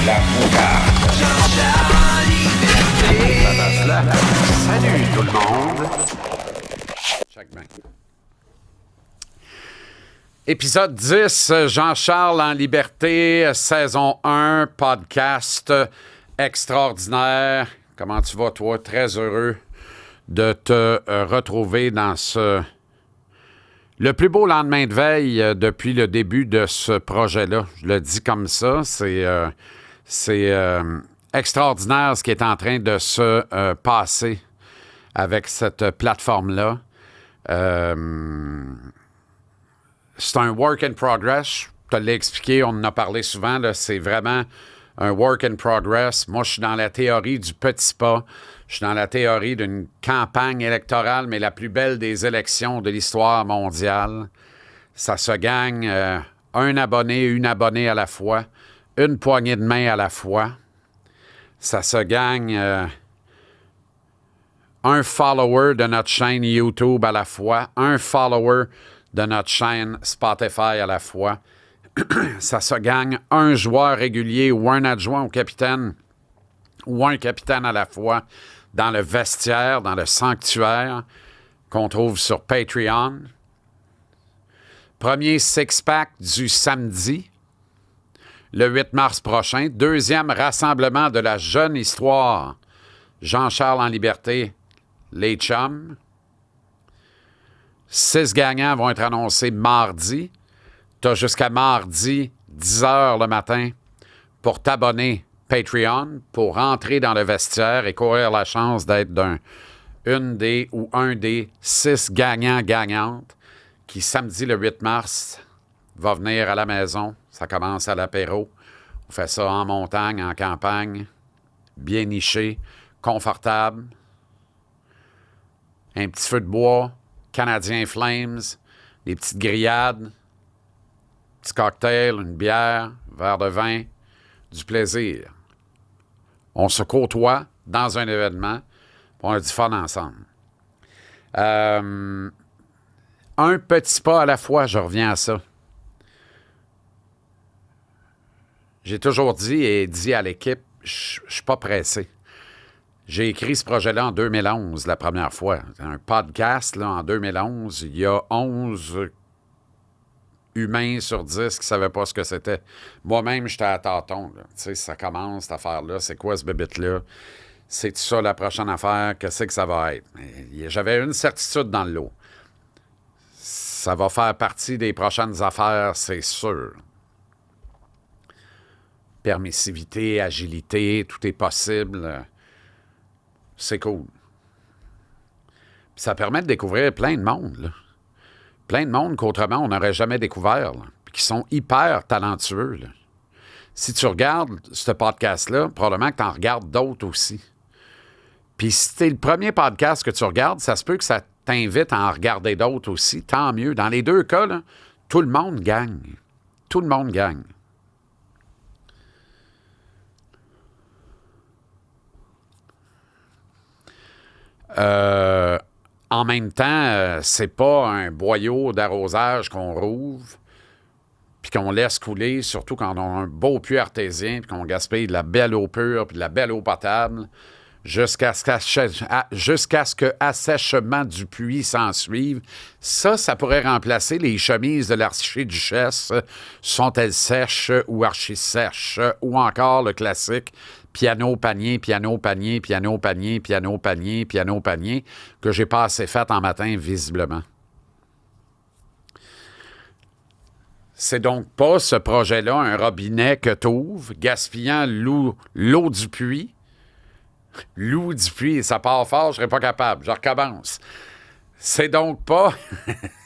La moutarde. Salut tout le monde. Check back. Épisode 10, Jean-Charles en liberté, saison 1, podcast extraordinaire. Comment tu vas, toi? Très heureux de te retrouver dans le plus beau lendemain de veille depuis le début de ce projet-là. Je le dis comme ça, c'est extraordinaire ce qui est en train de se passer avec cette plateforme-là. C'est un work in progress. Je te l'ai expliqué, on en a parlé souvent. Là, c'est vraiment un work in progress. Moi, je suis dans la théorie du petit pas. Je suis dans la théorie d'une campagne électorale, mais la plus belle des élections de l'histoire mondiale. Ça se gagne un abonné, une abonnée à la fois, une poignée de main à la fois. Ça se gagne un follower de notre chaîne YouTube à la fois, un follower de notre chaîne Spotify à la fois. Ça se gagne un joueur régulier ou un adjoint au capitaine ou un capitaine à la fois dans le vestiaire, dans le sanctuaire qu'on trouve sur Patreon. Premier six-pack du samedi, le 8 mars prochain. Deuxième rassemblement de la jeune histoire. Jean-Charles en liberté, les chums. 6 gagnants vont être annoncés mardi. Tu as jusqu'à mardi, 10h le matin, pour t'abonner Patreon, pour rentrer dans le vestiaire et courir la chance d'être un des 6 gagnants-gagnantes qui, samedi le 8 mars, va venir à la maison. Ça commence à l'apéro. On fait ça en montagne, en campagne, bien niché, confortable. Un petit feu de bois, Canadien Flames, des petites grillades, petit cocktail, une bière, un verre de vin, du plaisir. On se côtoie dans un événement, on a du fun ensemble. Un petit pas à la fois, je reviens à ça. J'ai toujours dit et dit à l'équipe, je ne suis pas pressé. J'ai écrit ce projet-là en 2011, la première fois. Un podcast, là, en 2011. Il y a 11 humains sur 10 qui ne savaient pas ce que c'était. Moi-même, j'étais à tâtons. Tu sais, ça commence, cette affaire-là. C'est quoi ce bébite-là? C'est ça la prochaine affaire? Qu'est-ce que ça va être? J'avais une certitude dans le lot. Ça va faire partie des prochaines affaires, c'est sûr. Permissivité, agilité, tout est possible. C'est cool. Puis ça permet de découvrir plein de monde, là. Plein de monde qu'autrement, on n'aurait jamais découvert, là, puis qui sont hyper talentueux, là. Si tu regardes ce podcast-là, probablement que tu en regardes d'autres aussi. Puis si c'est le premier podcast que tu regardes, ça se peut que ça t'invite à en regarder d'autres aussi. Tant mieux. Dans les deux cas, là, tout le monde gagne. Tout le monde gagne. En même temps, c'est pas un boyau d'arrosage qu'on rouvre puis qu'on laisse couler, surtout quand on a un beau puits artésien puis qu'on gaspille de la belle eau pure puis de la belle eau potable jusqu'à ce que assèchement du puits s'ensuive. Ça pourrait remplacer les chemises de l'archiduchesse. Sont-elles sèches ou archi-sèches? Ou encore le classique piano, panier, piano, panier, piano, panier, piano, panier, piano, panier, que j'ai pas assez fait en matin, visiblement. C'est donc pas ce projet-là, un robinet que t'ouvres, gaspillant l'eau du puits. L'eau du puits, ça part fort, je serais pas capable. Je recommence. C'est donc pas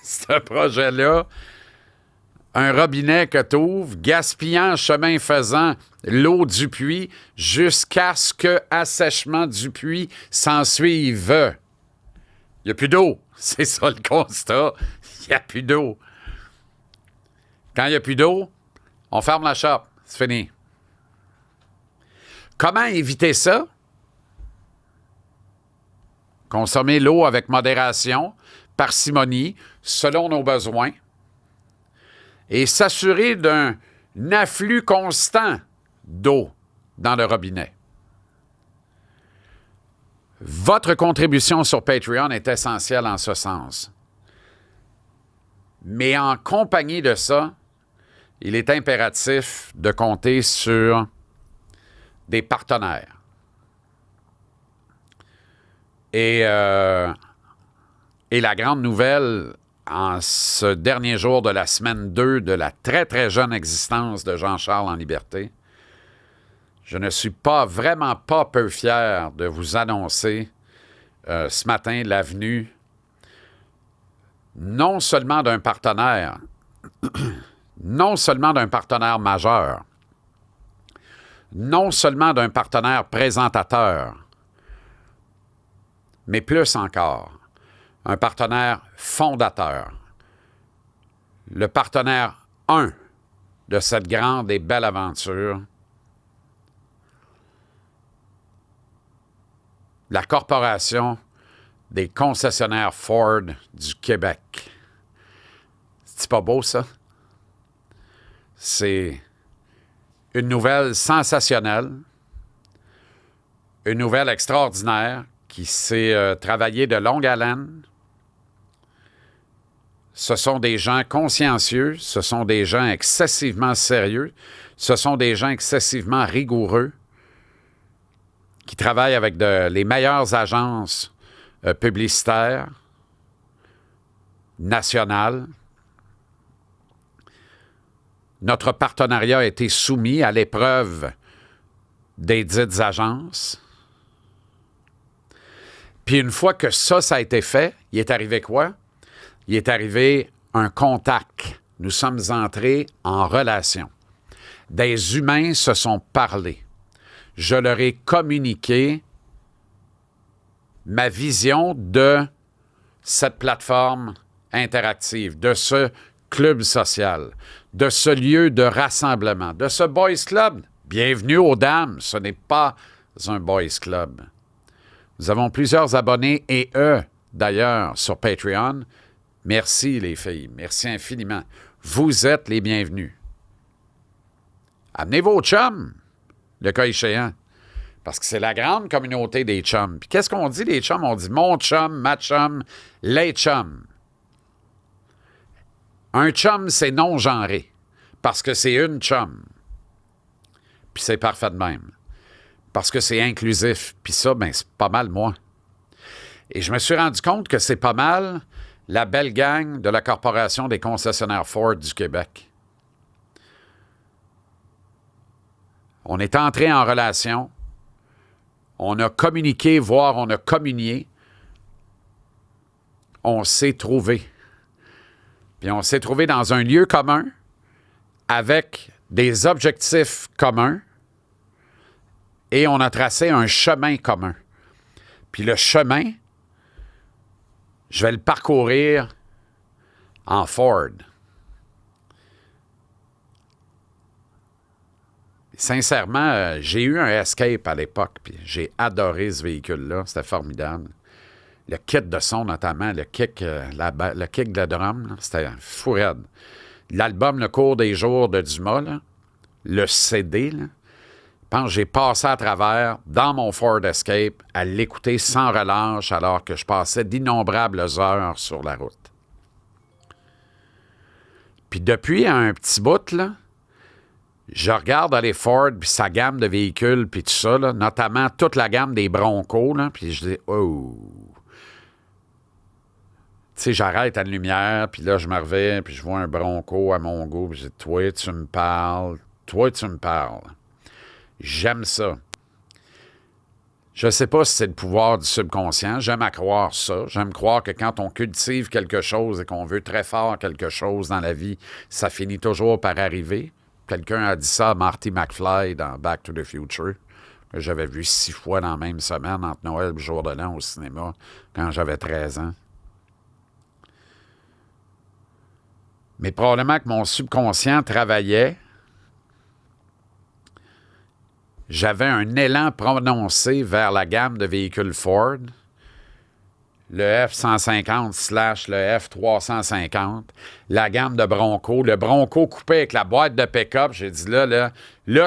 ce projet-là, un robinet que t'ouvres, gaspillant, chemin faisant, l'eau du puits jusqu'à ce que assèchement du puits s'ensuive. Il n'y a plus d'eau. C'est ça le constat. Il n'y a plus d'eau. Quand il n'y a plus d'eau, on ferme la shop. C'est fini. Comment éviter ça? Consommer l'eau avec modération, parcimonie, selon nos besoins. Et s'assurer d'un afflux constant d'eau dans le robinet. Votre contribution sur Patreon est essentielle en ce sens. Mais en compagnie de ça, il est impératif de compter sur des partenaires. Et la grande nouvelle, en ce dernier jour de la semaine 2 de la très, très jeune existence de Jean-Charles en liberté, je ne suis vraiment pas peu fier de vous annoncer ce matin la venue non seulement d'un partenaire, non seulement d'un partenaire majeur, non seulement d'un partenaire présentateur, mais plus encore, un partenaire fondateur, le partenaire 1 de cette grande et belle aventure, la Corporation des concessionnaires Ford du Québec. C'est pas beau, ça? C'est une nouvelle sensationnelle, une nouvelle extraordinaire qui s'est travaillée de longue haleine. Ce sont des gens consciencieux, ce sont des gens excessivement sérieux, ce sont des gens excessivement rigoureux qui travaillent avec les meilleures agences publicitaires nationales. Notre partenariat a été soumis à l'épreuve des dites agences. Puis une fois que ça a été fait, il est arrivé quoi? Il est arrivé un contact. Nous sommes entrés en relation. Des humains se sont parlé. Je leur ai communiqué ma vision de cette plateforme interactive, de ce club social, de ce lieu de rassemblement, de ce boys club. Bienvenue aux dames, ce n'est pas un boys club. Nous avons plusieurs abonnés et eux, d'ailleurs, sur Patreon. Merci les filles, merci infiniment. Vous êtes les bienvenus. Amenez vos chums, le cas échéant. Parce que c'est la grande communauté des chums. Puis qu'est-ce qu'on dit des chums? On dit mon chum, ma chum, les chums. Un chum, c'est non-genré. Parce que c'est une chum. Puis c'est parfait de même. Parce que c'est inclusif. Puis ça, ben c'est pas mal moi. Et je me suis rendu compte que c'est pas mal la belle gang de la Corporation des concessionnaires Ford du Québec. On est entré en relation. On a communiqué, voire on a communié. On s'est trouvé. Puis on s'est trouvé dans un lieu commun avec des objectifs communs et on a tracé un chemin commun. Puis le chemin, je vais le parcourir en Ford. Sincèrement, j'ai eu un Escape à l'époque, puis j'ai adoré ce véhicule-là. C'était formidable. Le kit de son, notamment, le kick de drum, là, c'était fou raide. L'album Le cours des jours de Dumas, là, le CD, là, je pense que j'ai passé à travers, dans mon Ford Escape, à l'écouter sans relâche alors que je passais d'innombrables heures sur la route. Puis depuis un petit bout, là, je regarde les Ford, puis sa gamme de véhicules, puis tout ça, là, notamment toute la gamme des Broncos, là, puis je dis « Oh! » Tu sais, j'arrête à la lumière, puis là, je me reviens, puis je vois un Bronco à mon goût, puis je dis « Toi, tu me parles. Toi, tu me parles. » J'aime ça. Je sais pas si c'est le pouvoir du subconscient. J'aime à croire ça. J'aime croire que quand on cultive quelque chose et qu'on veut très fort quelque chose dans la vie, ça finit toujours par arriver. Quelqu'un a dit ça à Marty McFly dans Back to the Future, que j'avais vu 6 fois dans la même semaine entre Noël et le jour de l'an au cinéma quand j'avais 13 ans. Mais probablement que mon subconscient travaillait. J'avais un élan prononcé vers la gamme de véhicules Ford. le F-150 / le F-350, la gamme de Bronco, le Bronco coupé avec la boîte de pick-up. J'ai dit, là,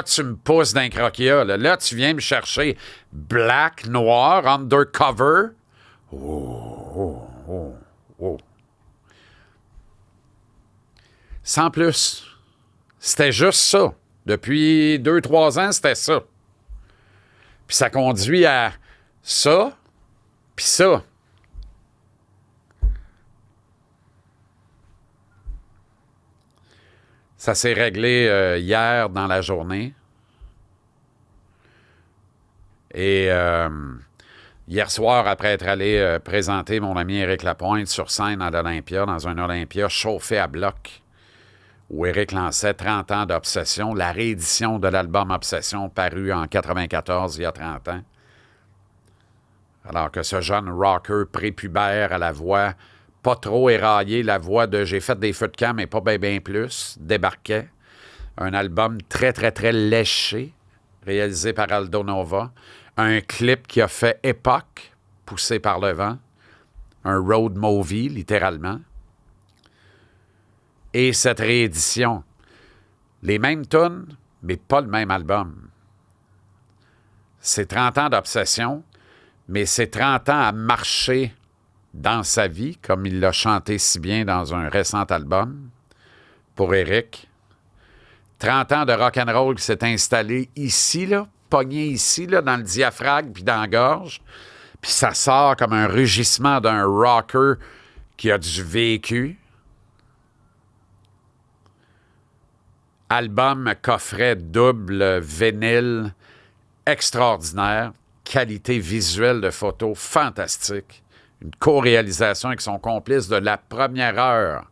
tu me pousses d'un croquia. Là, tu viens me chercher black, noir, undercover. Oh. Sans plus. C'était juste ça. Depuis 2-3 ans, c'était ça. Puis ça conduit à ça, puis ça. Ça s'est réglé hier dans la journée. Et hier soir, après être allé présenter mon ami Éric Lapointe sur scène à l'Olympia, dans un Olympia chauffé à bloc, où Éric lançait 30 ans d'Obsession, la réédition de l'album Obsession paru en 94, il y a 30 ans. Alors que ce jeune rocker prépubère à la voix pas trop éraillée, la voix de « J'ai fait des feux de camp, mais pas bien plus », débarquait. Un album très, très, très léché, réalisé par Aldo Nova. Un clip qui a fait époque, poussé par le vent. Un road movie, littéralement. Et cette réédition. Les mêmes tunes, mais pas le même album. C'est 30 ans d'obsession, mais c'est 30 ans à marcher dans sa vie, comme il l'a chanté si bien dans un récent album, pour Éric. 30 ans de rock'n'roll qui s'est installé ici, là, pogné ici, là, dans le diaphragme puis dans la gorge. Puis ça sort comme un rugissement d'un rocker qui a du vécu. Album coffret double vinyle extraordinaire. Qualité visuelle de photos fantastique. Une co-réalisation avec son complice de la première heure,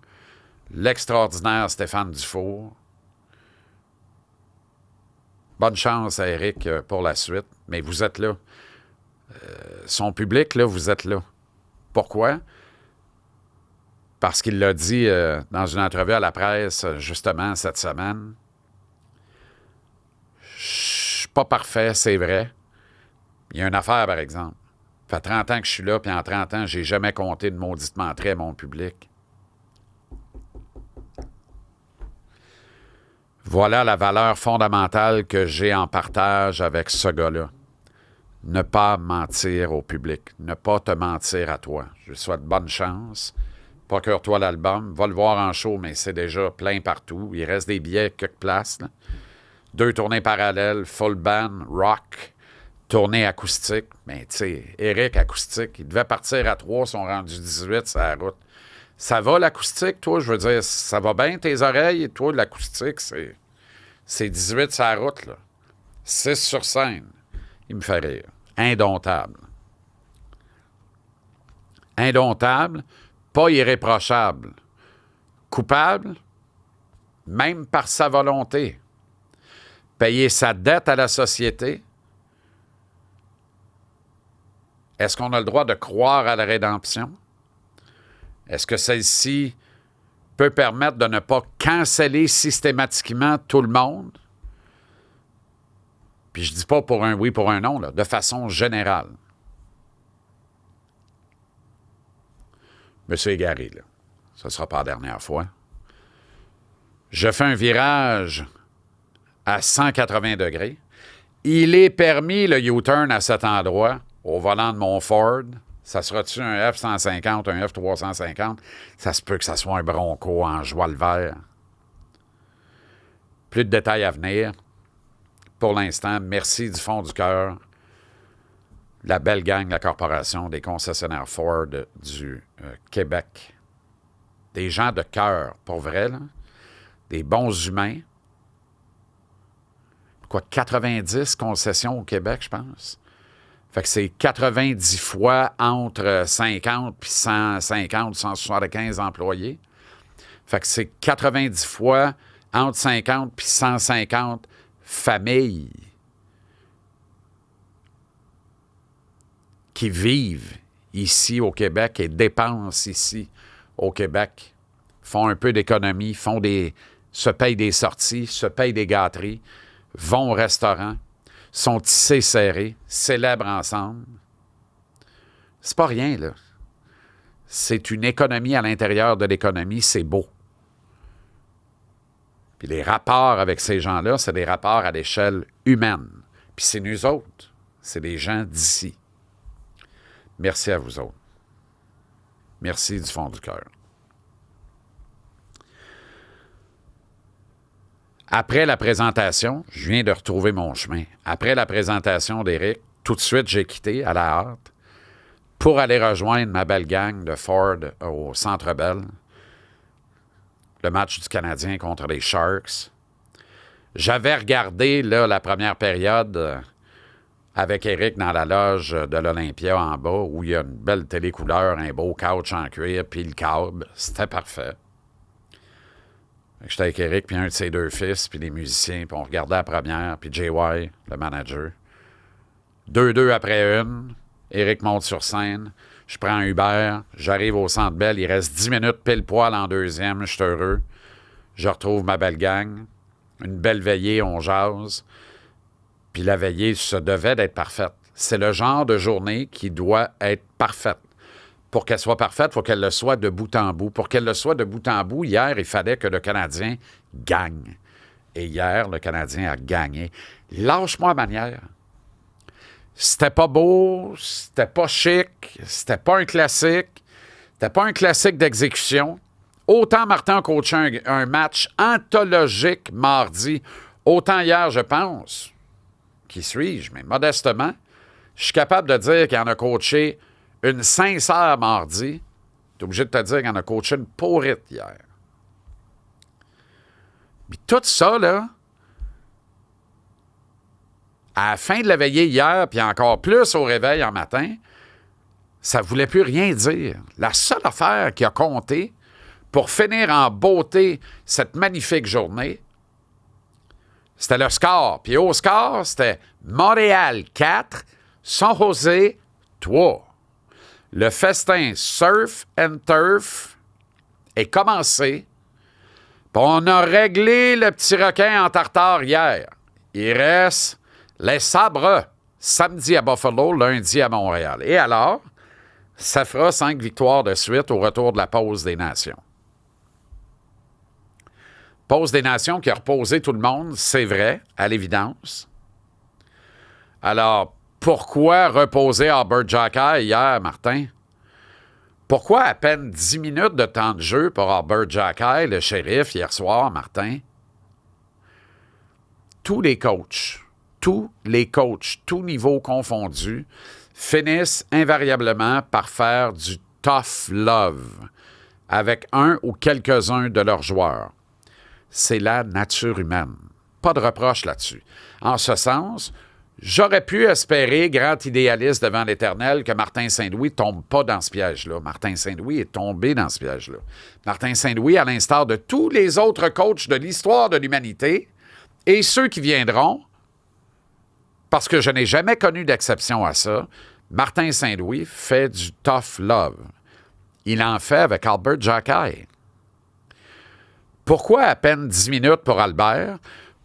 l'extraordinaire Stéphane Dufour. Bonne chance à Éric pour la suite, mais vous êtes là. Son public, là, vous êtes là. Pourquoi? Parce qu'il l'a dit dans une entrevue à la presse, justement, cette semaine. Je suis pas parfait, c'est vrai. Il y a une affaire, par exemple. Ça fait 30 ans que je suis là, puis en 30 ans, j'ai jamais compté de mauditement trait à mon public. Voilà la valeur fondamentale que j'ai en partage avec ce gars-là. Ne pas mentir au public. Ne pas te mentir à toi. Je lui souhaite bonne chance. Procure-toi l'album. Va le voir en show, mais c'est déjà plein partout. Il reste des billets quelque place. Là. 2 tournées parallèles, full band, rock, tournée acoustique. Mais tu sais, Éric acoustique, il devait partir à 3, ils sont rendus 18 sur la route. Ça va l'acoustique, toi? Je veux dire, ça va bien tes oreilles? Et toi, l'acoustique, c'est 18 sur la route, là. 6 sur scène. Il me fait rire. Indomptable. Indomptable, pas irréprochable. Coupable, même par sa volonté. Payer sa dette à la société. Est-ce qu'on a le droit de croire à la rédemption? Est-ce que celle-ci peut permettre de ne pas canceller systématiquement tout le monde? Puis je dis pas pour un oui, pour un non, là, de façon générale. Je me suis égaré, là. Ce ne sera pas la dernière fois. Je fais un virage à 180 degrés. Il est permis le U-turn à cet endroit, au volant de mon Ford. Ça sera-tu un F-150, un F-350? Ça se peut que ça soit un Bronco en joie le vert. Plus de détails à venir. Pour l'instant, merci du fond du cœur. La belle gang de la corporation des concessionnaires Ford du Québec. Des gens de cœur, pour vrai, là. Des bons humains. Quoi, 90 concessions au Québec, je pense. Fait que c'est 90 fois entre 50 puis 150, 175 employés. Fait que c'est 90 fois entre 50 puis 150 familles qui vivent ici au Québec et dépensent ici au Québec, font un peu d'économie, se payent des sorties, se payent des gâteries, vont au restaurant, sont tissés serrés, célèbrent ensemble. C'est pas rien, là. c'est une économie à l'intérieur de l'économie, c'est beau. Puis les rapports avec ces gens-là, c'est des rapports à l'échelle humaine. Puis c'est nous autres, c'est des gens d'ici. Merci à vous autres. Merci du fond du cœur. Après la présentation, je viens de retrouver mon chemin. Après la présentation d'Éric, tout de suite, j'ai quitté à la hâte pour aller rejoindre ma belle gang de Ford au Centre Bell. Le match du Canadien contre les Sharks. J'avais regardé là, la première période avec Éric dans la loge de l'Olympia en bas, où il y a une belle télécouleur, un beau couch en cuir, puis le câble. C'était parfait. J'étais avec Éric, puis un de ses deux fils, puis les musiciens, puis on regardait la première, puis JY, le manager. 2-2 après une. Éric monte sur scène. Je prends un Uber. J'arrive au Centre Bell. Il reste 10 minutes pile poil en deuxième. Je suis heureux. Je retrouve ma belle gang. Une belle veillée, on jase. Puis la veillée se devait d'être parfaite. C'est le genre de journée qui doit être parfaite. Pour qu'elle soit parfaite, il faut qu'elle le soit de bout en bout. Pour qu'elle le soit de bout en bout, hier, il fallait que le Canadien gagne. Et hier, le Canadien a gagné. Lâche-moi manière. C'était pas beau, c'était pas chic, c'était pas un classique, c'était pas un classique d'exécution. Autant Martin a coaché un match anthologique mardi, autant hier, je pense, qui suis-je, mais modestement, je suis capable de dire qu'il en a coaché une sincère mardi. T'es obligé de te dire qu'il en a coaché une pourrite hier. Puis tout ça, là, à la fin de la veillée hier, puis encore plus au réveil en matin, ça ne voulait plus rien dire. La seule affaire qui a compté pour finir en beauté cette magnifique journée, c'était le score. Puis au score, c'était Montréal 4, San José 3. Le festin Surf and Turf est commencé. Puis on a réglé le petit requin en tartare hier. Il reste les sabres, samedi à Buffalo, lundi à Montréal. Et alors, ça fera 5 victoires de suite au retour de la pause des nations. Pause des nations qui a reposé tout le monde, c'est vrai, à l'évidence. Alors, pourquoi reposer Albert Jacquet hier, Martin? Pourquoi à peine 10 minutes de temps de jeu pour Albert Jacquet, le shérif, hier soir, Martin? Tous les coachs, tous niveaux confondus, finissent invariablement par faire du tough love avec un ou quelques-uns de leurs joueurs. C'est la nature humaine. Pas de reproche là-dessus. En ce sens, j'aurais pu espérer, grand idéaliste devant l'Éternel, que Martin Saint-Louis ne tombe pas dans ce piège-là. Martin Saint-Louis est tombé dans ce piège-là. Martin Saint-Louis, à l'instar de tous les autres coachs de l'histoire de l'humanité, et ceux qui viendront, parce que je n'ai jamais connu d'exception à ça, Martin Saint-Louis fait du tough love. Il en fait avec Albert Jacquet. Pourquoi à peine 10 minutes pour Albert?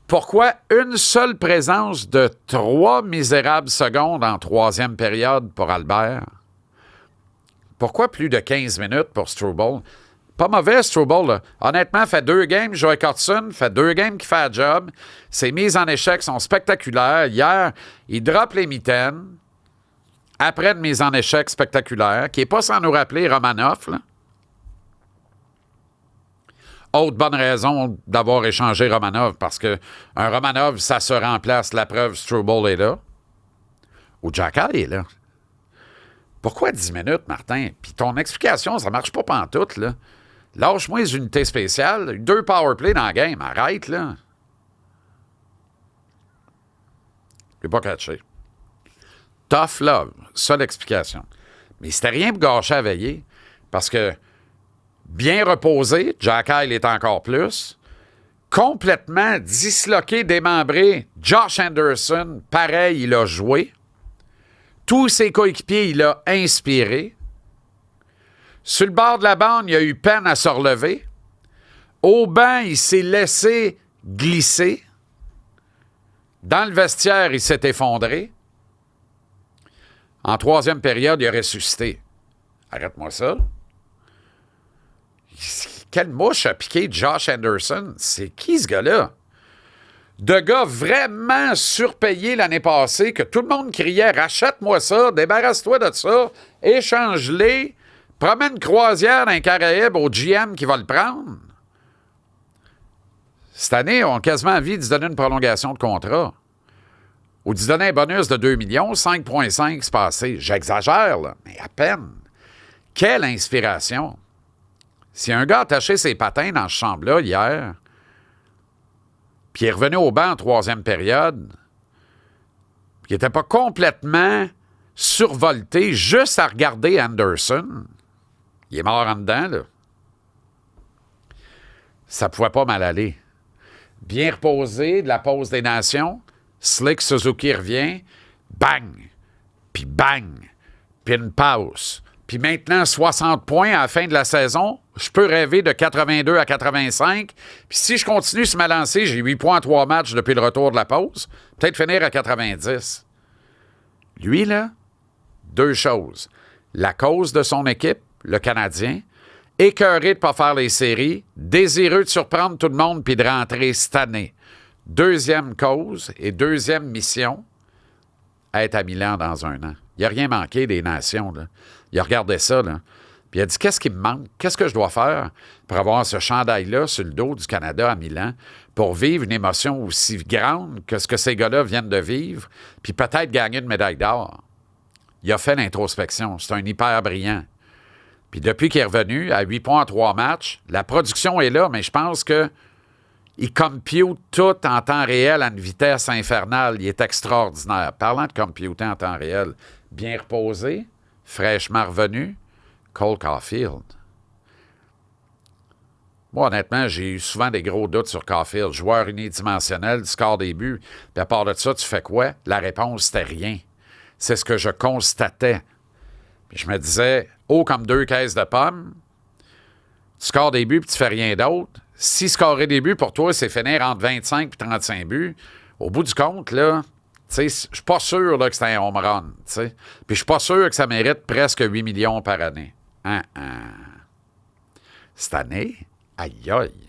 Pourquoi une seule présence de 3 misérables secondes en troisième période pour Albert? Pourquoi plus de 15 minutes pour Struble? Pas mauvais, Struble, là. Honnêtement, fait 2 games. Joey Cotson fait 2 games qui fait le job. Ses mises en échec sont spectaculaires. Hier, il drop les mitaines après une mise en échec spectaculaire, qui n'est pas sans nous rappeler Romanov, là. Autre bonne raison d'avoir échangé Romanov, parce qu'un Romanov, ça se remplace. La preuve, Struble est là. Ou Jacquet est là. Pourquoi 10 minutes, Martin? Puis ton explication, ça marche pas pantoute, là. Lâche-moi les unités spéciales. 2 powerplays dans la game. Arrête, là. Je l'ai pas catché. Tough love. Seule explication. Mais c'était rien pour gâcher à veiller. Parce que bien reposé, Jacquet, il est encore plus. Complètement disloqué, démembré, Josh Anderson, pareil, il a joué. Tous ses coéquipiers, il a inspiré. Sur le bord de la bande, il a eu peine à se relever. Au banc, il s'est laissé glisser. Dans le vestiaire, il s'est effondré. En troisième période, il a ressuscité. Arrête-moi ça. quelle mouche a piqué Josh Anderson? C'est qui ce gars-là? De gars vraiment surpayés l'année passée, que tout le monde criait « Rachète-moi ça, débarrasse-toi de ça, échange-les, promets une croisière dans les Caraïbes au GM qui va le prendre. » Cette année, on a quasiment envie de se donner une prolongation de contrat. Ou de se donner un bonus de 2 millions, 5,5 c'est passé. J'exagère, là, mais à peine. Quelle inspiration! Si un gars a attaché ses patins dans ce chambre-là hier, puis il est revenu au banc en troisième période, puis il n'était pas complètement survolté juste à regarder Anderson, il est mort en dedans, là. Ça pouvait pas mal aller. Bien reposé de la pause des nations, Slick Suzuki revient, bang, puis une pause. Puis maintenant, 60 points à la fin de la saison, je peux rêver de 82 à 85. Puis si je continue sur ma lancée, j'ai 8 points en 3 matchs depuis le retour de la pause, peut-être finir à 90. Lui, là, 2 choses. La cause de son équipe, le Canadien, écœuré de ne pas faire les séries, désireux de surprendre tout le monde puis de rentrer cette année. Deuxième cause et deuxième mission, être à Milan dans un an. Il n'a rien manqué des nations, là. Il a regardé ça, là. Puis il a dit, qu'est-ce qui me manque? Qu'est-ce que je dois faire pour avoir ce chandail-là sur le dos du Canada à Milan pour vivre une émotion aussi grande que ce que ces gars-là viennent de vivre, puis peut-être gagner une médaille d'or? Il a fait l'introspection. C'est un hyper brillant. Puis depuis qu'il est revenu, à 8 points en 3 matchs, la production est là, mais je pense que il compute tout en temps réel à une vitesse infernale. Il est extraordinaire. Parlant de computer en temps réel, bien reposé, fraîchement revenu, Cole Caulfield. Moi, honnêtement, j'ai eu souvent des gros doutes sur Caulfield. Joueur unidimensionnel, du score des buts. Puis à part de ça, tu fais quoi? La réponse, c'était rien. C'est ce que je constatais. Puis je me disais, haut comme 2 caisses de pommes, tu scores des buts puis tu fais rien d'autre. Si scorer des buts pour toi, c'est finir entre 25 et 35 buts, au bout du compte, là, je suis pas sûr là, que c'est un home run. T'sais. Puis je suis pas sûr que ça mérite presque 8 millions par année. Cette année, aïe aïe.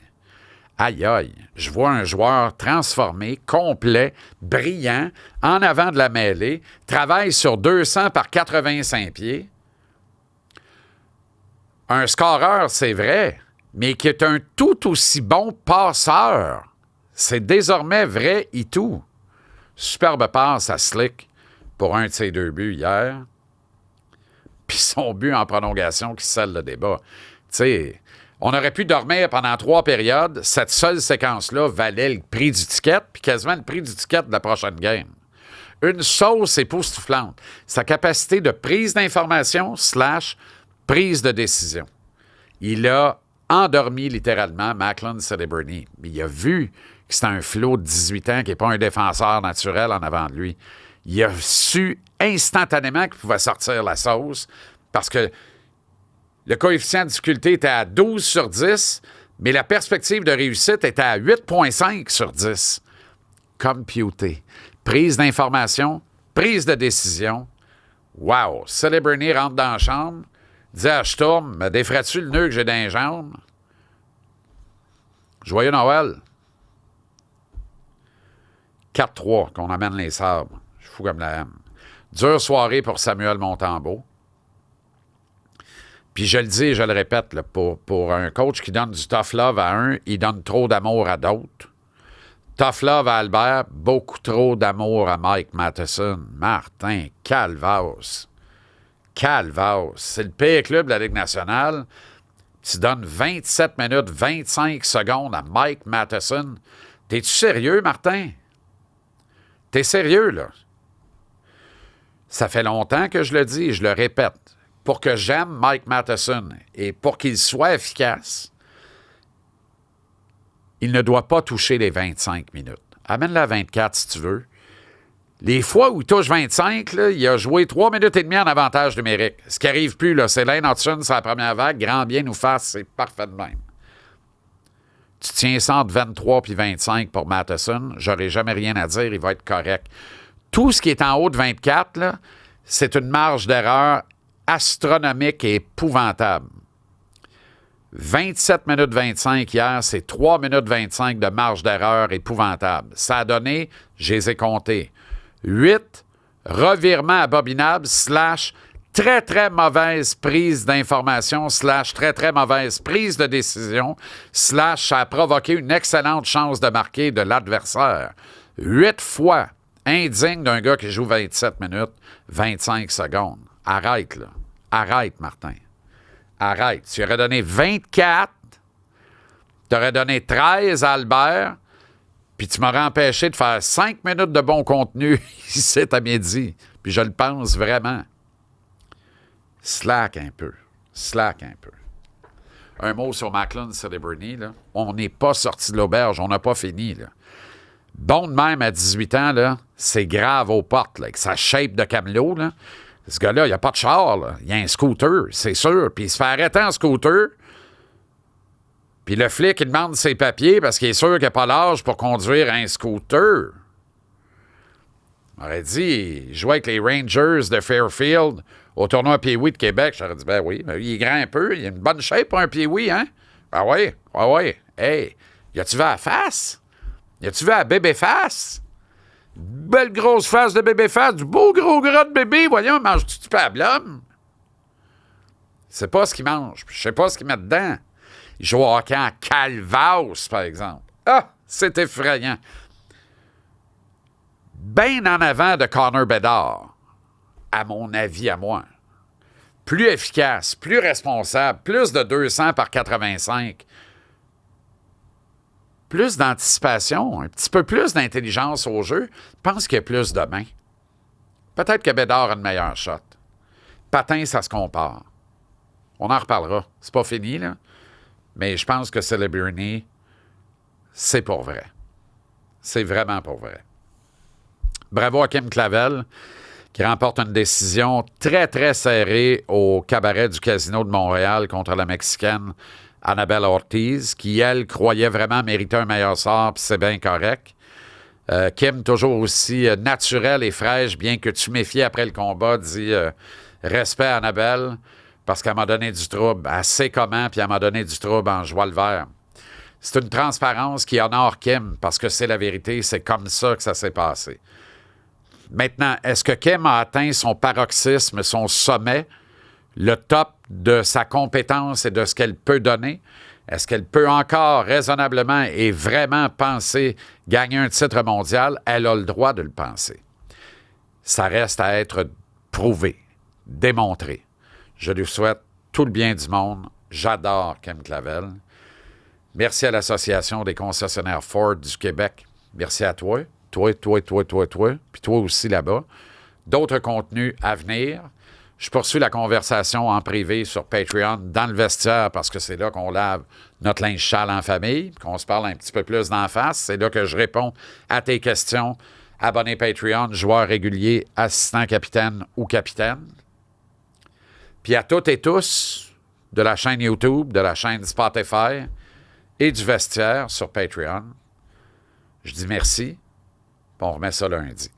Aïe aïe. Je vois un joueur transformé, complet, brillant, en avant de la mêlée, travaille sur 200 par 85 pieds. Un scoreur, c'est vrai, mais qui est un tout aussi bon passeur. C'est désormais vrai et tout. Superbe passe à Slick pour un de ses 2 buts hier. Puis son but en prolongation qui scelle le débat. Tu sais, on aurait pu dormir pendant 3 périodes. Cette seule séquence-là valait le prix du ticket, puis quasiment le prix du ticket de la prochaine game. Une sauce époustouflante. Sa capacité de prise d'information / prise de décision. Il a endormi littéralement Macklin Celebrity. Il a vu que c'était un flot de 18 ans qui n'est pas un défenseur naturel en avant de lui. Il a su instantanément qu'il pouvait sortir la sauce parce que le coefficient de difficulté était à 12 sur 10, mais la perspective de réussite était à 8,5 sur 10. Computé. Prise d'information, prise de décision. Wow! Celebrity rentre dans la chambre, dit à Sturm, me défrais-tu le nœud que j'ai dans les jambes? Joyeux Noël! 4-3, qu'on amène les sabres. Je suis fou comme la haine. Dure soirée pour Samuel Montembeault. Puis je le dis et je le répète, là, pour un coach qui donne du tough love à un, il donne trop d'amour à d'autres. Tough love à Albert, beaucoup trop d'amour à Mike Matheson. Martin, calvaos. Calvaos. C'est le pire club de la Ligue nationale. Tu donnes 27 minutes, 25 secondes à Mike Matheson. T'es-tu sérieux, Martin? T'es sérieux, là? Ça fait longtemps que je le dis et je le répète. Pour que j'aime Mike Matheson et pour qu'il soit efficace, il ne doit pas toucher les 25 minutes. Amène-la à 24 si tu veux. Les fois où il touche 25, là, il a joué 3 minutes et demie en avantage numérique. Ce qui n'arrive plus, là, c'est Lane Hudson sur la première vague. Grand bien nous fasse, c'est parfait de même. Tu tiens ça entre 23 et 25 pour Matheson. J'aurais jamais rien à dire, il va être correct. Tout ce qui est en haut de 24, là, c'est une marge d'erreur astronomique et épouvantable. 27 minutes 25 hier, c'est 3 minutes 25 de marge d'erreur épouvantable. Ça a donné, je les ai comptés, 8 revirements abominables / très, très mauvaise prise d'information / très, très mauvaise prise de décision / ça a provoqué une excellente chance de marquer de l'adversaire. 8 fois indigne d'un gars qui joue 27 minutes 25 secondes. Arrête, là. Arrête, Martin. Arrête. Tu aurais donné 24, tu aurais donné 13 à Albert, puis tu m'aurais empêché de faire 5 minutes de bon contenu ici à midi. Puis je le pense vraiment. Slack un peu. Slack un peu. Un mot sur Macklin Celebrity, là. On n'est pas sorti de l'auberge, on n'a pas fini, là. Bon de même à 18 ans, là, c'est grave aux portes, là, avec sa shape de camelot, là. Ce gars-là, il n'y a pas de char, là. Il y a un scooter, c'est sûr. Puis il se fait arrêter en scooter. Puis le flic, il demande ses papiers parce qu'il est sûr qu'il n'a pas l'âge pour conduire un scooter. On aurait dit, il jouait avec les Rangers de Fairfield au tournoi Pee-Wee de Québec. J'aurais dit, ben oui, il est grand un peu. Il a une bonne shape pour un Pee-Wee, hein? Ben oui, oui. Hey, y a-tu vu à la face? Y a-tu vu à la bébé face? Belle grosse face de bébé face, du beau gros gras de bébé. Voyons, mange-tu du pablum? C'est pas ce qu'il mange. Je sais pas ce qu'il met dedans. Il joue au hockey en calvasse, par exemple. Ah, c'est effrayant. Bien en avant de Connor Bedard, à mon avis, à moi. Plus efficace, plus responsable, plus de 200 par 85. Plus d'anticipation, un petit peu plus d'intelligence au jeu. Je pense qu'il y a plus de mains. Peut-être que Bédard a une meilleure shot. Patin, ça se compare. On en reparlera. C'est pas fini, là. Mais je pense que Celebrity, c'est pour vrai. C'est vraiment pour vrai. Bravo à Kim Clavel, qui remporte une décision très, très serrée au cabaret du Casino de Montréal contre la Mexicaine Annabelle Ortiz, qui, elle, croyait vraiment mériter un meilleur sort, puis c'est bien correct. Kim, toujours aussi naturelle et fraîche, bien que tu méfies après le combat, dit respect à Annabelle, parce qu'elle m'a donné du trouble. Elle sait comment, puis elle m'a donné du trouble en joie le vert. C'est une transparence qui honore Kim, parce que c'est la vérité, c'est comme ça que ça s'est passé. Maintenant, est-ce que Kim a atteint son paroxysme, son sommet, le top de sa compétence et de ce qu'elle peut donner? Est-ce qu'elle peut encore raisonnablement et vraiment penser gagner un titre mondial? Elle a le droit de le penser. Ça reste à être prouvé, démontré. Je lui souhaite tout le bien du monde. J'adore Kim Clavel. Merci à l'Association des concessionnaires Ford du Québec. Merci à toi. Toi, puis toi aussi là-bas. D'autres contenus à venir. Je poursuis la conversation en privé sur Patreon dans le vestiaire parce que c'est là qu'on lave notre linge sale en famille, qu'on se parle un petit peu plus d'en face. C'est là que je réponds à tes questions. Abonné Patreon, joueur régulier, assistant capitaine ou capitaine. Puis à toutes et tous de la chaîne YouTube, de la chaîne Spotify et du vestiaire sur Patreon, je dis merci. On remet ça lundi.